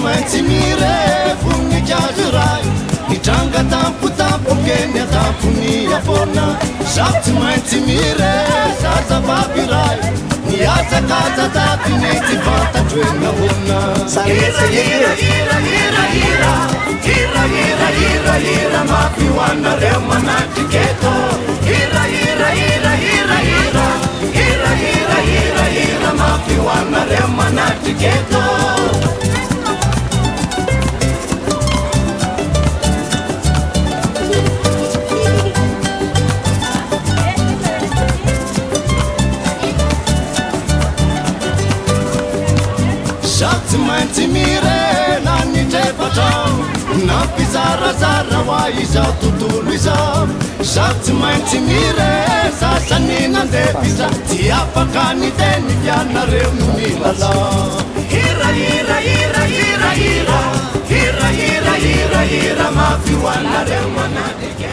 maintsy mirevoninikazo ray nitranga tampotampokeny atampony afona sarotsy maintsy mire zazababy ray niazakazataty mety fantatroena hona hira mafioanareo manatriketo hira mafioanareo manatriketo sarotsy maintsy mire nanitrefatrao nampizarazara hoa izao tontolo izao sarotsy maintsy mire sasany nandefiza tsy afaka niteny fianareo no milalao hira mafioanareo manatike